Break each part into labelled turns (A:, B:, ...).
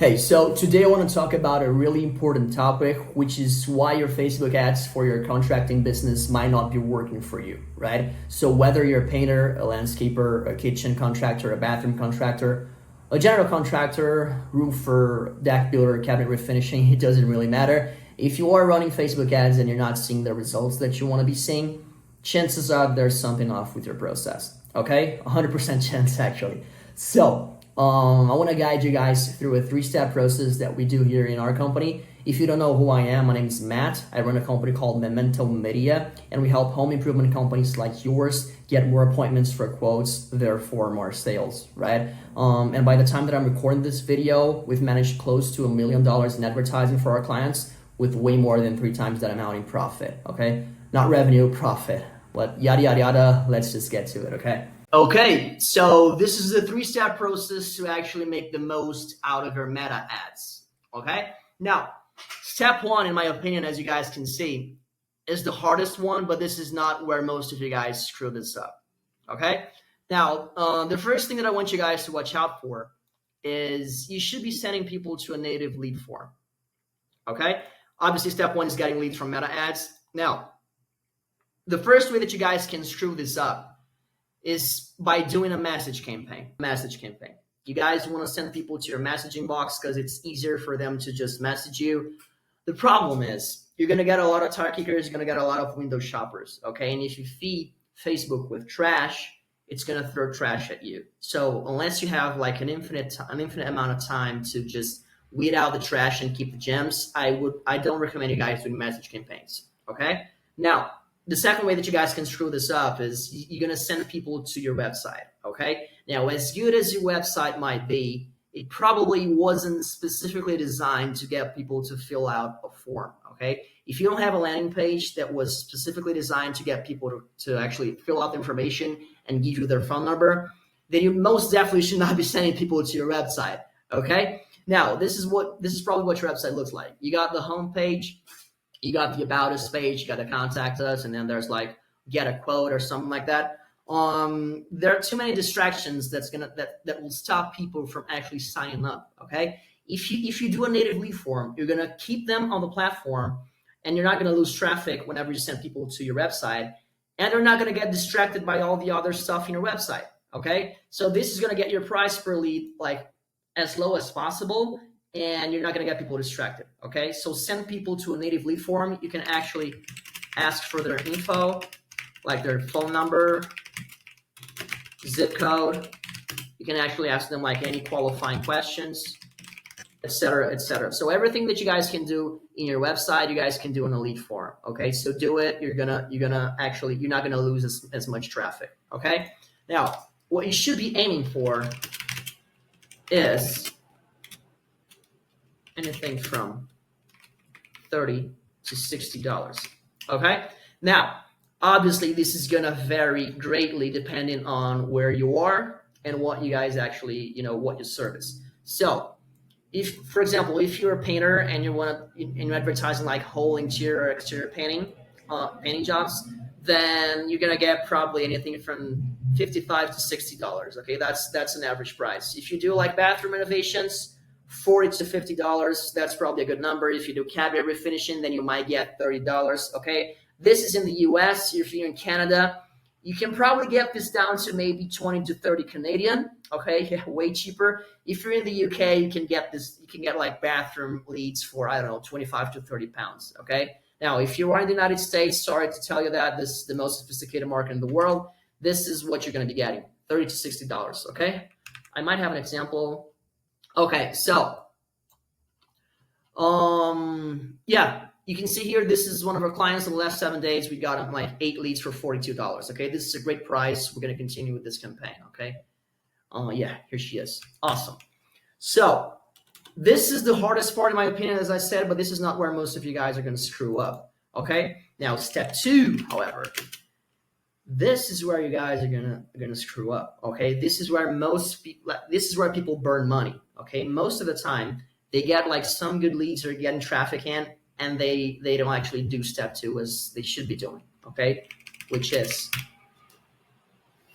A: Hey, so today I want to talk about a really important topic, which is why your Facebook ads for your contracting business might not be working for you, right? So whether you're a painter, a landscaper, a kitchen contractor, a bathroom contractor, a general contractor, roofer, deck builder, cabinet refinishing, it doesn't really matter. If you are running Facebook ads and you're not seeing the results that you want to be seeing, chances are there's something off with your process, okay? 100% chance actually. So I want to guide you guys through a 3-step process that we do here in our company. If you don't know who I am, my name is Matt. I run a company called Memento Media, and we help home improvement companies like yours get more appointments for quotes, therefore more sales, right? And by the time that I'm recording this video, we've managed close to $1 million in advertising for our clients with way more than 3 times that amount in profit, okay? Not revenue, profit. But yada, yada, yada, let's just get to it, okay? Okay, so this is a 3-step process to actually make the most out of your meta ads, okay? Now, step 1, in my opinion, as you guys can see, is the hardest one, but this is not where most of you guys screw this up, okay? Now, the first thing that I want you guys to watch out for is you should be sending people to a native lead form, okay? Obviously, step 1 is getting leads from meta ads. Now, the first way that you guys can screw this up is by doing a message campaign. You guys want to send people to your messaging box because it's easier for them to just message you. The problem is you're going to get a lot of tire kickers, you're going to get a lot of window shoppers, okay? And if you feed Facebook with trash, it's going to throw trash at you. So unless you have like an infinite amount of time to just weed out the trash and keep the gems, I don't recommend you guys doing message campaigns, okay? Now, the second way that you guys can screw this up is you're going to send people to your website, okay? Now, as good as your website might be, it probably wasn't specifically designed to get people to fill out a form, okay? If you don't have a landing page that was specifically designed to get people to actually fill out the information and give you their phone number, then you most definitely should not be sending people to your website, okay? Now, this is probably what your website looks like. You got the home page, you got the About Us page, you got to contact us, and then there's like get a quote or something like that. There are too many distractions that will stop people from actually signing up. Okay, if you do a native lead form, you're gonna keep them on the platform, and you're not gonna lose traffic whenever you send people to your website, and they're not gonna get distracted by all the other stuff in your website. Okay, so this is gonna get your price per lead like as low as possible, and you're not going to get people distracted, okay? So send people to a native lead form. You can actually ask for their info, like their phone number, zip code. You can actually ask them like any qualifying questions, etc., etc. So everything that you guys can do in your website, you guys can do in a lead form, okay? So do it. You're not going to lose as much traffic, okay? Now, what you should be aiming for is anything from $30 to $60, okay? Now, obviously, this is gonna vary greatly depending on where you are and what you guys actually, what you service. So, if, for example, if you're a painter and you're advertising like whole interior or exterior painting jobs, then you're gonna get probably anything from $55 to $60, okay? That's an average price. If you do like bathroom renovations, $40 to $50, that's probably a good number. If you do cabinet refinishing, then you might get $30, okay? This is in the US. If you're in Canada, you can probably get this down to maybe 20 to 30 Canadian, okay? Yeah, way cheaper. If you're in the UK, you can get like bathroom leads for, I don't know, 25 to 30 pounds, okay? Now, if you are in the United States, sorry to tell you that, this is the most sophisticated market in the world. This is what you're gonna be getting, $30 to $60, okay? I might have an example. Okay, so, yeah, you can see here, this is one of our clients in the last 7 days. We got him like 8 leads for $42, okay? This is a great price. We're going to continue with this campaign, okay? Yeah, here she is. Awesome. So, this is the hardest part in my opinion, as I said, but this is not where most of you guys are going to screw up, okay? Now, step 2, however, this is where you guys are gonna screw up, okay? This is where people burn money, okay? Most of the time, they get like some good leads or getting traffic in, and they don't actually do step 2 as they should be doing, okay? Which is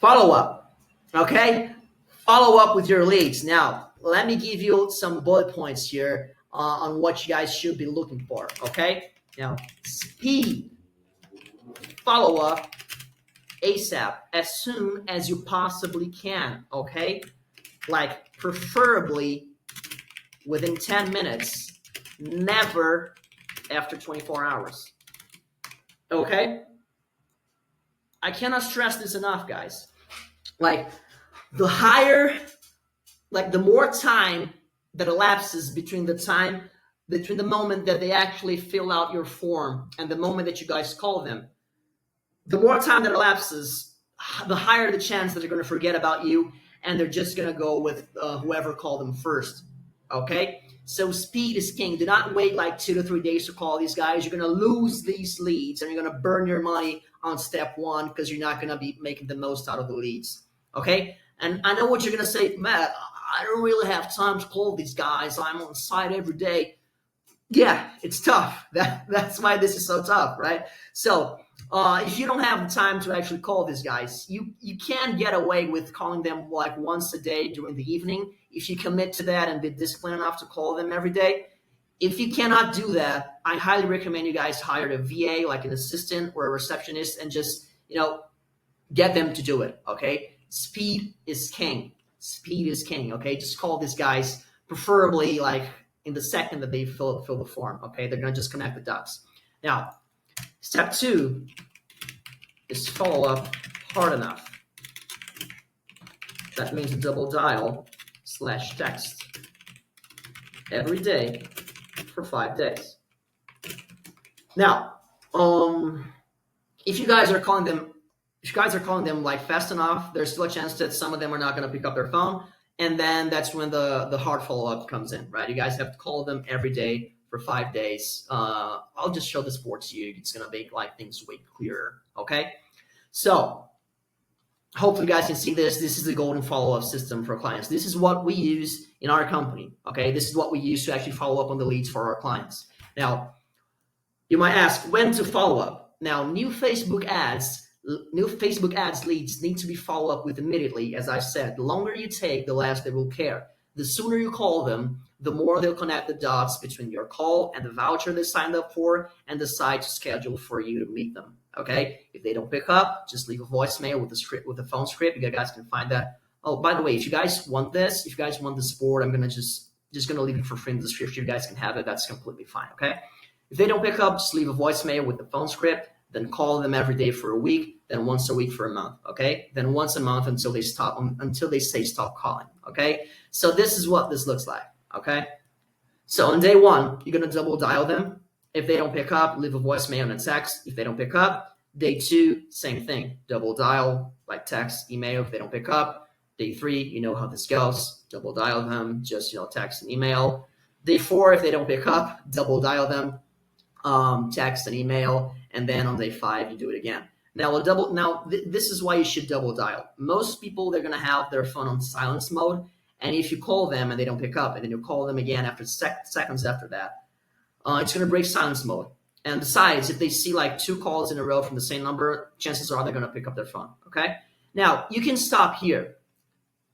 A: follow up, okay? Follow up with your leads. Now, let me give you some bullet points here on what you guys should be looking for, okay? Now, speed, follow up, ASAP, as soon as you possibly can, okay? Like, preferably within 10 minutes, never after 24 hours, okay? I cannot stress this enough, guys. Like, the higher, like the more time that elapses between the moment that they actually fill out your form and the moment that you guys call them, the more time that elapses, the higher the chance that they're going to forget about you and they're just going to go with whoever called them first. Okay? So speed is king. Do not wait like 2 to 3 days to call these guys. You're going to lose these leads and you're going to burn your money on step one because you're not going to be making the most out of the leads. Okay? And I know what you're going to say, Matt, I don't really have time to call these guys. I'm on site every day. Yeah, it's tough. That's why this is so tough, right? So if you don't have the time to actually call these guys, you can get away with calling them like once a day during the evening if you commit to that and be disciplined enough to call them every day. If you cannot do that, I highly recommend you guys hire a VA, like an assistant or a receptionist, and just, get them to do it, okay? Speed is king. Speed is king, okay? Just call these guys, preferably like in the second that they fill the form, okay? They're going to just connect the dots. Now, step 2 is follow up hard enough. That means a double dial / text every day for 5 days. Now, if you guys are calling them like fast enough, there's still a chance that some of them are not going to pick up their phone. And then that's when the hard follow-up comes in, right? You guys have to call them every day for 5 days. I'll just show this board to you. It's going to make like things way clearer, okay? So hopefully you guys can see this. This is the golden follow-up system for clients. This is what we use in our company, okay? This is what we use to actually follow up on the leads for our clients. Now, you might ask, when to follow up? Now, new Facebook ads leads need to be followed up with immediately. As I said, the longer you take, the less they will care. The sooner you call them, the more they'll connect the dots between your call and the voucher they signed up for and decide to schedule for you to meet them. Okay? If they don't pick up, just leave a voicemail with the phone script. You guys can find that. Oh, by the way, if you guys want this, if you guys want the support, I'm gonna just gonna leave it for free in the description. You guys can have it. That's completely fine. Okay? If they don't pick up, just leave a voicemail with the phone script. Then call them every day for a week, then once a week for a month, okay? Then once a month until they say stop calling, okay? So this is what this looks like, okay? So on day 1, you're gonna double dial them. If they don't pick up, leave a voicemail and a text. If they don't pick up, day 2, same thing, double dial, like text, email. If they don't pick up, day 3, you know how this goes, double dial them, just text and email. Day 4, if they don't pick up, double dial them, text and email. And then on day 5, you do it again. Now, this is why you should double dial. Most people, they're going to have their phone on silence mode. And if you call them and they don't pick up, and then you call them again after seconds after that, it's going to break silence mode. And besides, if they see like 2 calls in a row from the same number, chances are they're going to pick up their phone, okay? Now, you can stop here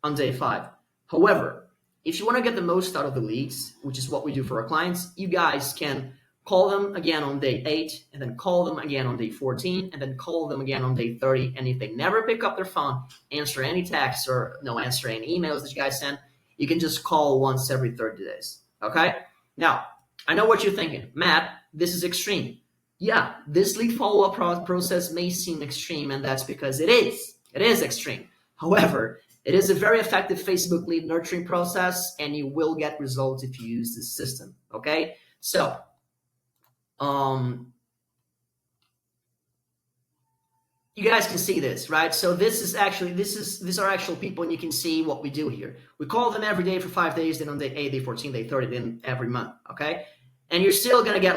A: on day 5. However, if you want to get the most out of the leads, which is what we do for our clients, you guys can call them again on day 8, and then call them again on day 14, and then call them again on day 30. And if they never pick up their phone, answer any texts or answer any emails that you guys send, you can just call once every 30 days, okay? Now, I know what you're thinking. Matt, this is extreme. Yeah, this lead follow-up process may seem extreme, and that's because it is. It is extreme. However, it is a very effective Facebook lead nurturing process, and you will get results if you use this system, okay? So, you guys can see this, right? So these are actual people, and you can see what we do here. We call them every day for 5 days, then on day 8, day 14, day 30, then every month, okay? And you're still gonna get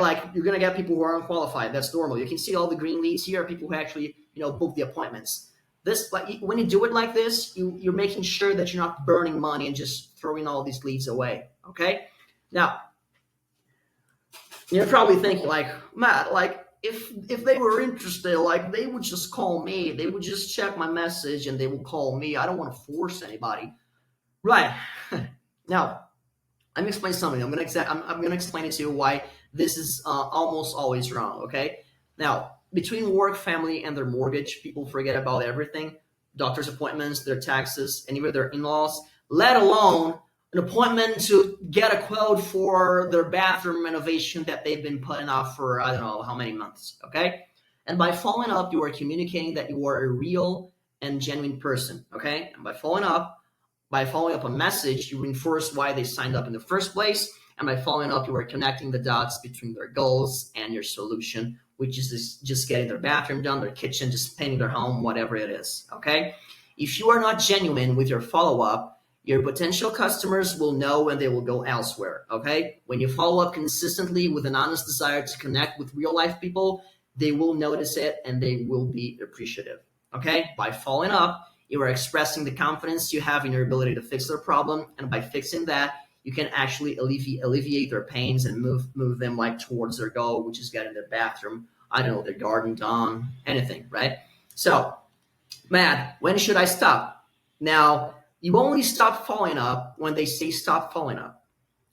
A: people who are unqualified. That's normal. You can see all the green leads here are people who actually, book the appointments. This, like, when you do it like this, you're making sure that you're not burning money and just throwing all these leads away, okay? Now, you're probably thinking, like, Matt, like, if they were interested, like, they would just call me. They would just check my message and they would call me. I don't want to force anybody. Right. Now, let me explain something. I'm gonna explain it to you why this is almost always wrong. Okay. Now, between work, family, and their mortgage, people forget about everything: doctor's appointments, their taxes, and even their in-laws. Let alone an appointment to get a quote for their bathroom renovation that they've been putting off for I don't know how many months. Okay. And by following up, you are communicating that you are a real and genuine person. Okay. And by following up a message, you reinforce why they signed up in the first place. And by following up, you are connecting the dots between their goals and your solution, which is just getting their bathroom done, their kitchen, just painting their home, whatever it is. Okay. If you are not genuine with your follow up, your potential customers will know and they will go elsewhere. Okay. When you follow up consistently with an honest desire to connect with real life people, they will notice it and they will be appreciative. Okay. By following up, you are expressing the confidence you have in your ability to fix their problem, and by fixing that, you can actually alleviate their pains and move them like towards their goal, which is getting their bathroom, I don't know, their garden done, anything, right? So, Matt, when should I stop? Now, you only stop following up when they say stop following up.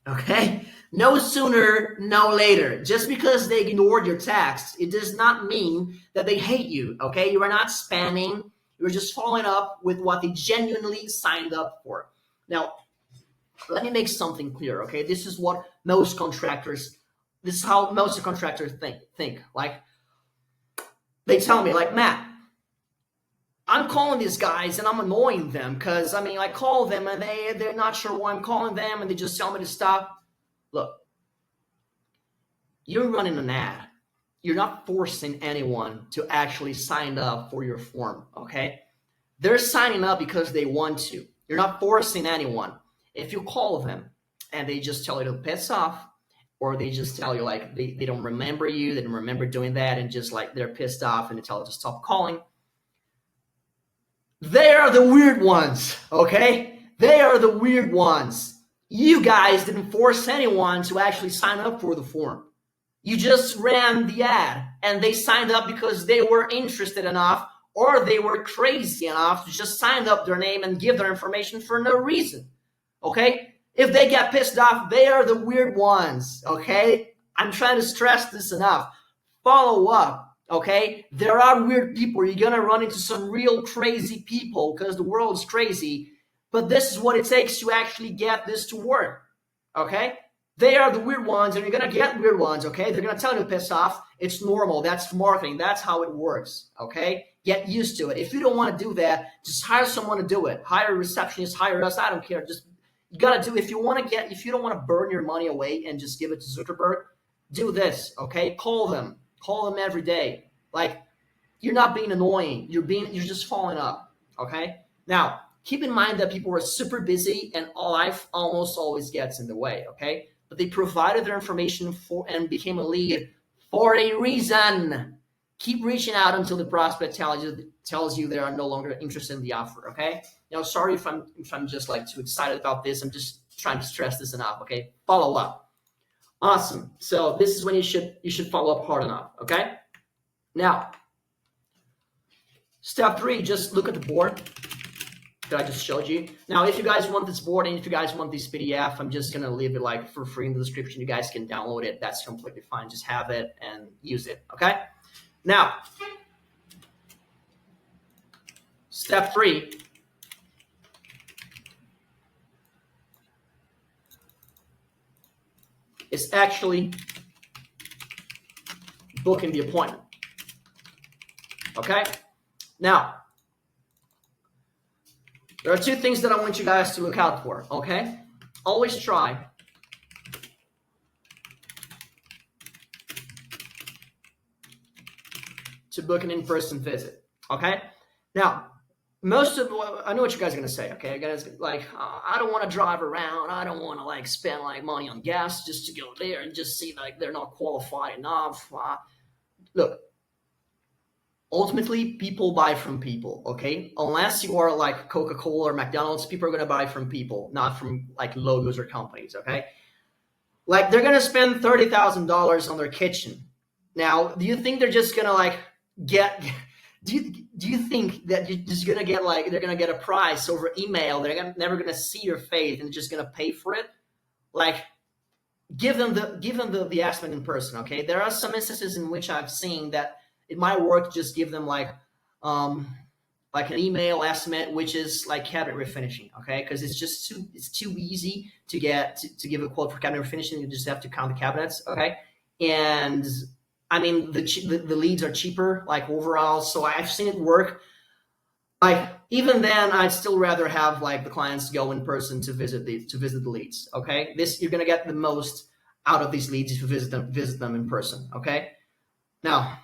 A: Okay? No sooner, no later. Just because they ignored your text, it does not mean that they hate you. Okay? You are not spamming. You're just following up with what they genuinely signed up for. Now, let me make something clear, okay? This is how most contractors think. Like, they tell me, like, Matt, I'm calling these guys and I'm annoying them because, I mean, I call them and they're not sure why I'm calling them and they just tell me to stop. Look, you're running an ad. You're not forcing anyone to actually sign up for your form, okay? They're signing up because they want to. You're not forcing anyone. If you call them and they just tell you to piss off, or they just tell you like they don't remember you, they don't remember doing that, and just like they're pissed off and they tell you to stop calling, they are the weird ones, okay? They are the weird ones. You guys didn't force anyone to actually sign up for the form. You just ran the ad and they signed up because they were interested enough or they were crazy enough to just sign up their name and give their information for no reason. Okay? If they get pissed off, they are the weird ones. Okay? I'm trying to stress this enough. Follow up. Okay? There are weird people. You're going to run into some real crazy people because the world's crazy. But this is what it takes to actually get this to work. Okay? They are the weird ones, and you're going to get weird ones, okay? They're going to tell you to piss off. It's normal. That's marketing. That's how it works, okay? Get used to it. If you don't want to do that, just hire someone to do it. Hire a receptionist, hire us. I don't care. Just, you got to do, if you don't want to burn your money away and just give it to Zuckerberg, do this, okay? Call them every day. Like, you're not being annoying. You're just following up, okay? Now, keep in mind that people are super busy and life almost always gets in the way, okay? But they provided their information for and became a lead for a reason. Keep reaching out until the prospect tells you they are no longer interested in the offer. Okay. Now, sorry if I'm just like too excited about this. I'm just trying to stress this enough. Okay. Follow up. Awesome. So this is when you should follow up hard enough. Okay. Now, step 3. Just look at the board that I just showed you. Now, if you guys want this board and if you guys want this PDF, I'm just going to leave it like for free in the description. You guys can download it. That's completely fine. Just have it and use it. Okay. Now, step 3. Is actually booking the appointment. Okay. Now, there are 2 things that I want you guys to look out for, okay? Always try to book an in-person visit, okay? Now, I know what you guys are going to say, okay? You guys like, I don't want to drive around. I don't want to like spend like money on gas just to go there and just see like they're not qualified enough. Look, ultimately, people buy from people, okay? Unless you are like Coca-Cola or McDonald's, people are going to buy from people, not from like logos or companies, okay? Like, they're going to spend $30,000 on their kitchen. Now, do you think they're just going to like Do you think that you're just gonna get like they're gonna get a price over email? Never gonna see your face and they're just gonna pay for it? Like give them the estimate in person. Okay, there are some instances in which I've seen that it might work. Just give them um like an email estimate, which is like cabinet refinishing. Okay, because it's too easy to give a quote for cabinet refinishing. You just have to count the cabinets. Okay, and I mean the leads are cheaper like overall. So I've seen it work. Like even then, I'd still rather have like the clients go in person to visit the leads. Okay, this you're gonna get the most out of these leads if you visit them in person. Okay, now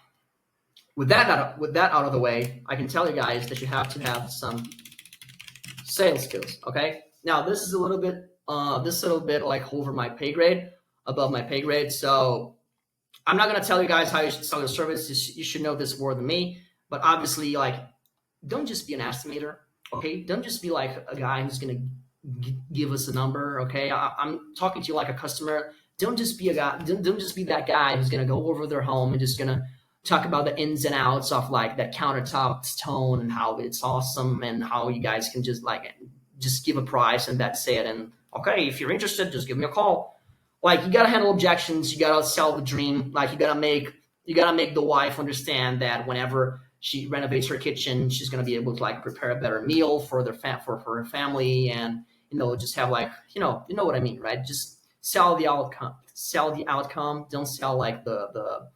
A: with that out of the way, I can tell you guys that you have to have some sales skills. Okay, now this is a little bit like over my pay grade, above my pay grade. So I'm not gonna tell you guys how you should sell your service. You should know this more than me. But obviously, like don't just be an estimator, okay? Don't just be like a guy who's gonna give us a number, okay? I'm talking to you like a customer. Don't just be a guy. Don't just be that guy who's gonna go over their home and just gonna talk about the ins and outs of like that countertop tone and how it's awesome and how you guys can just give a price and that's it. And okay, if you're interested, just give me a call. Like you gotta handle objections. You gotta sell the dream. Like you gotta make the wife understand that whenever she renovates her kitchen, she's going to be able to like prepare a better meal for her family, and just have like you know what I mean, right? Just sell the outcome. Sell the outcome. Don't sell like the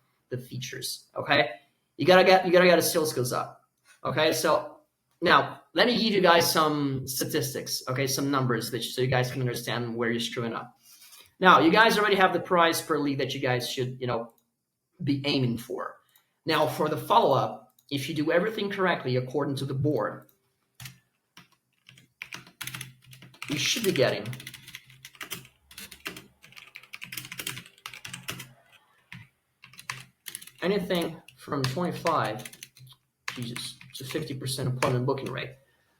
A: features. Okay, you gotta get a sales skills up. Okay, so now let me give you guys some statistics. Okay, some numbers so you guys can understand where you're screwing up. Now you guys already have the price per lead that you guys should be aiming for. Now for the follow up, if you do everything correctly according to the board, you should be getting anything from 25, Jesus, to 50% appointment booking rate.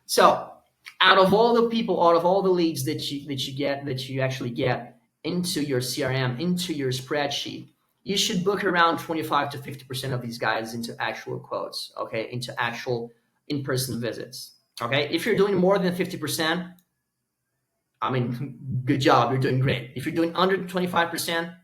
A: So out of all the leads that you actually get into your CRM, into your spreadsheet, you should book around 25 to 50% of these guys into actual quotes, okay, into actual in-person visits. Okay, if you're doing more than 50%, I mean, good job, you're doing great. If you're doing under 25%,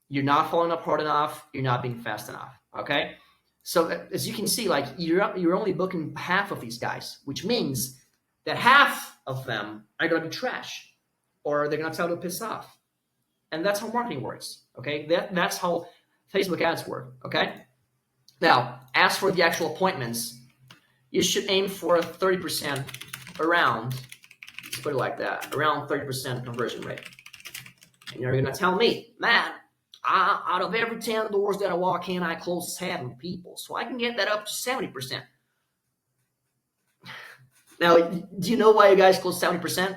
A: you're not following up hard enough, you're not being fast enough. Okay, so as you can see, like you're only booking half of these guys, which means that half of them are going to be trash, or they're going to tell you to piss off. And that's how marketing works. Okay, that's how Facebook ads work. Okay, now as for the actual appointments, you should aim for 30% around. Let's put it like that, around 30% conversion rate. And you're gonna tell me, man, out of every 10 doors that I walk in, I close 7 people, so I can get that up to 70%. Now, do you know why you guys close 70%?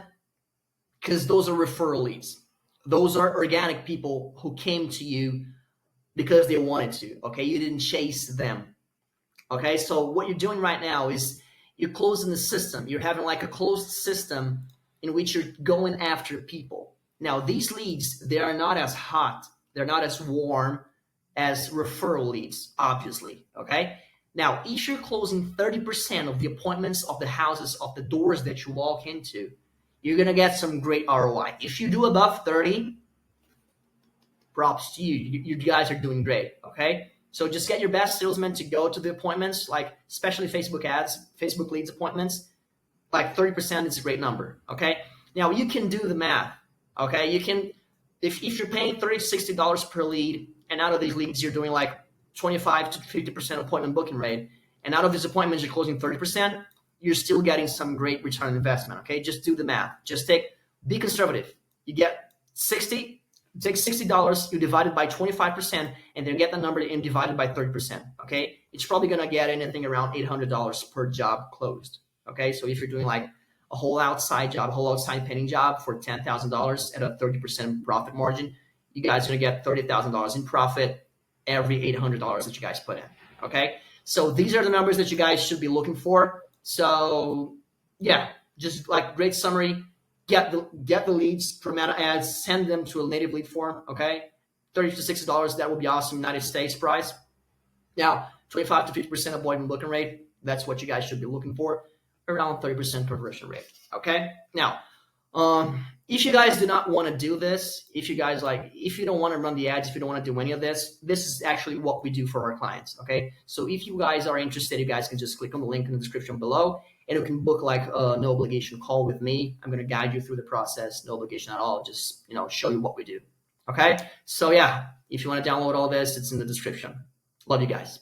A: Because those are referral leads. Those are organic people who came to you because they wanted to, okay? You didn't chase them, okay? So what you're doing right now is you're closing the system. You're having like a closed system in which you're going after people. Now, these leads, they are not as hot. They're not as warm as referral leads, obviously, okay? Now, if you're closing 30% of the appointments of the houses, of the doors that you walk into, you're going to get some great ROI. If you do above 30, props to you. You guys are doing great, okay? So just get your best salesmen to go to the appointments, like especially Facebook ads, Facebook leads appointments. Like 30% is a great number, okay? Now, you can do the math, okay? You can, if you're paying $30 to $60 per lead, and out of these leads, you're doing like 25 to 50% appointment booking rate, and out of these appointments, you're closing 30%, you're still getting some great return on investment, okay? Just do the math. Be conservative. You get take $60, you divide it by 25%, and then get the number and divide it by 30%, okay? It's probably gonna get anything around $800 per job closed, okay? So if you're doing like a whole outside painting job for $10,000 at a 30% profit margin, you guys are gonna get $30,000 in profit every $800 that you guys put in, okay? So these are the numbers that you guys should be looking for. So yeah, just like great summary, get the leads from Meta ads, send them to a native lead form, okay? $30 to $60, that would be awesome, United States price. Now, 25 to 50% avoidance booking rate. That's what you guys should be looking for. Around 30% conversion rate. Okay. Now, if you guys do not want to do this, if you don't want to run the ads, if you don't want to do any of this, this is actually what we do for our clients. Okay. So if you guys are interested, you guys can just click on the link in the description below and you can book like a no obligation call with me. I'm going to guide you through the process. No obligation at all. Just, show you what we do. Okay. So yeah, if you want to download all this, it's in the description. Love you guys.